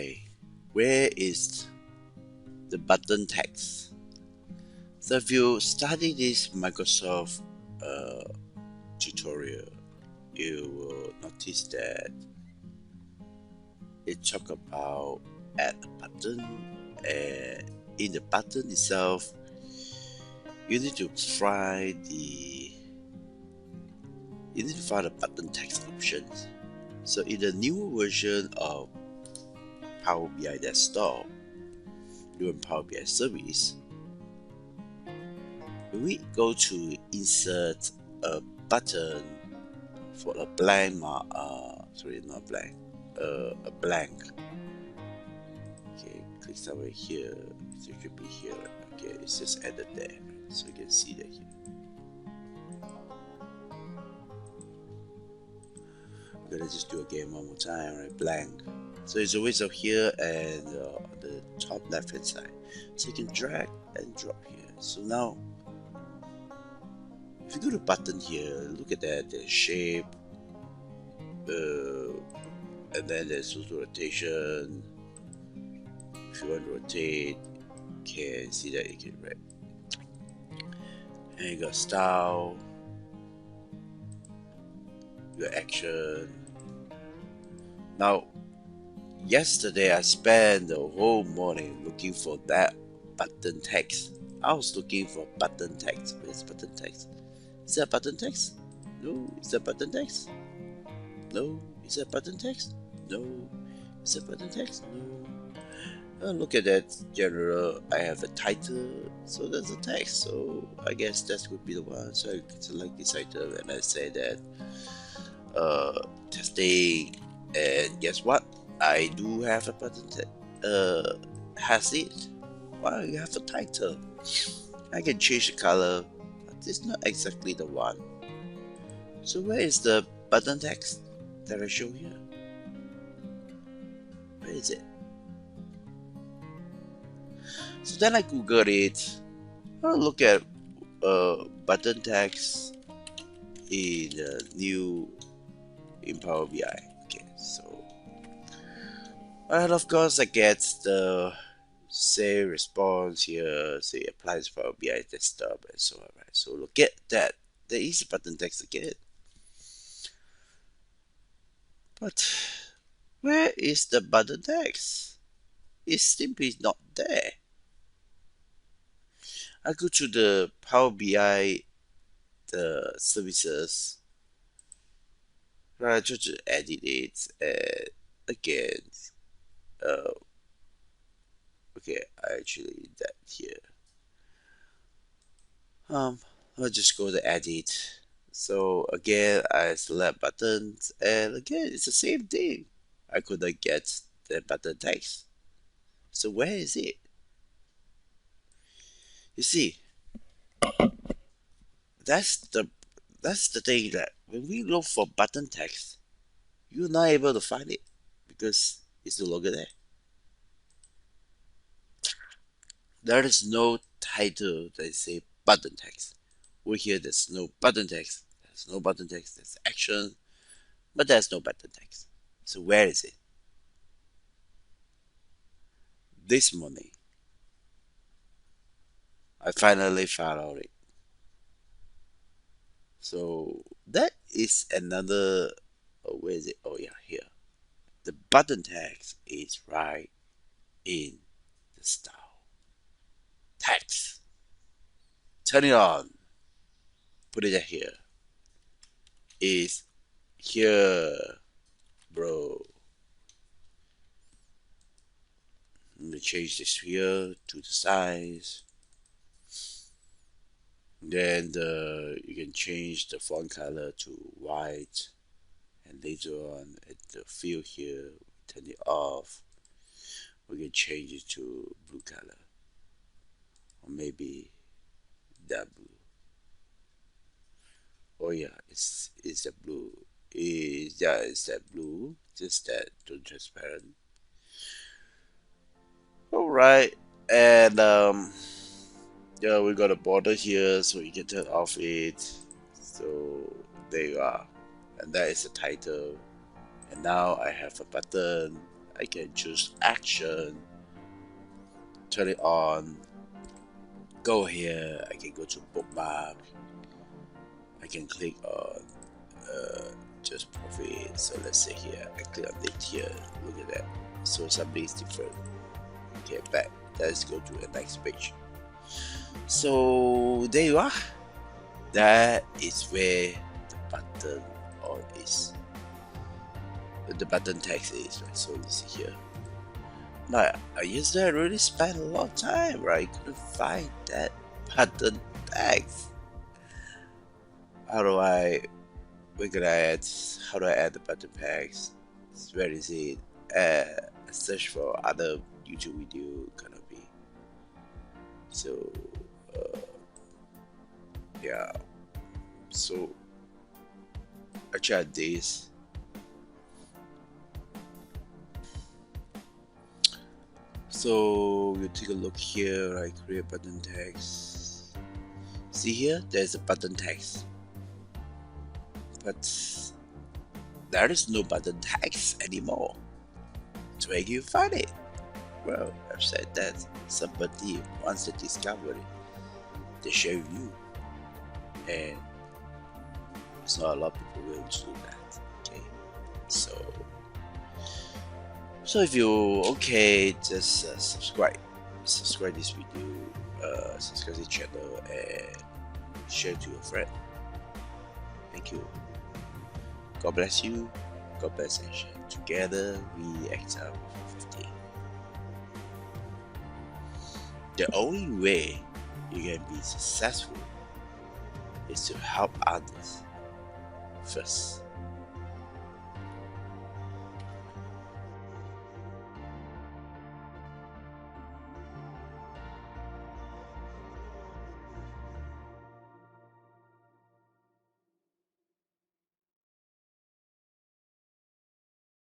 Why? Where is the button text? So if you study this Microsoft tutorial, you will notice that it talk about add a button, and in the button itself you need to find the button text options. So in the new version of Power BI desktop, doing Power BI service, we go to insert a button for a blank sorry, not blank, a blank. Okay, click somewhere here, so it should be here. Okay, it's just added there, so you can see that here. Okay, let's just do again one more time, right? Blank. So it's always up here and the top left hand side. So you can drag and drop here. So now, if you go to button here, look at that, the shape, and then there's also rotation. If you want to rotate, you can see that you can right. And you got style, you got action. Now, yesterday I spent the whole morning looking for that button text. I was looking for button text. Where's button text? Is that button text? No. Is that button text? No. Is that button text? No. Is that button text? No. Look at that general. I have a title, so there's a text. So I guess that would be the one. So I select this item and I say that testing. And guess what? I do have a button text. Has it? Well, you have a title. I can change the color, but it's not exactly the one. So where is the button text that I show here? Where is it? So then I googled it. I'll look at button text in in Power BI. Okay, so and of course I get the say response here, say applies Power BI desktop and so on. Right? So look at that. There is a button text again. But where is the button text? It's simply not there. I go to the Power BI the services. I try to edit it and again. Uh, okay, I actually did that here. I'll just go to edit. So again, I select buttons, and again, it's the same thing. I couldn't get the button text. So where is it? You see, that's the that's the thing that when we look for button text, you're not able to find it because it's no longer there. There is no title that say button text. Over here, there's no button text. There's no button text. There's action, but there's no button text. So where is it? This morning, I finally found out it. So that is another. Oh, where is it? Oh yeah, here. The button text is right in the style text. Turn it on. Put it here. Is here, bro. Let me change this here to the size. Then you can change the font color to white, and later on at the field here, turn it off. We can change it to blue color, or maybe that blue. Oh yeah, it's a blue. It's that blue, just that too transparent. All right, and yeah, we got a border here, so you can turn off it. So there you are, and that is the title. And now I have a button. I can choose action, turn it on, go here. I can go to bookmark. I can click on just profit. So let's say here, I click on it here. Look at that. So something is different. Okay, back. Let's go to the next page. So there you are. That is where the button on is. The button text is right. So you see here. Now, yesterday I really spent a lot of time, right? Couldn't find that button text. How do I? Where can I add? How do I add the button text? Where is it? Search for other YouTube video gonna be. So yeah. So I tried this. So you take a look here, I create button text. See here, there's a button text. But there is no button text anymore. So where do you find it? Well, I've said that somebody wants to discover it, they share with you. And it's not a lot of people willing to do that. Okay. So if you okay, just subscribe this video, subscribe this channel, and share to your friend. Thank you. God bless you. God bless Asia. Together we excel 50. The only way you can be successful is to help others first.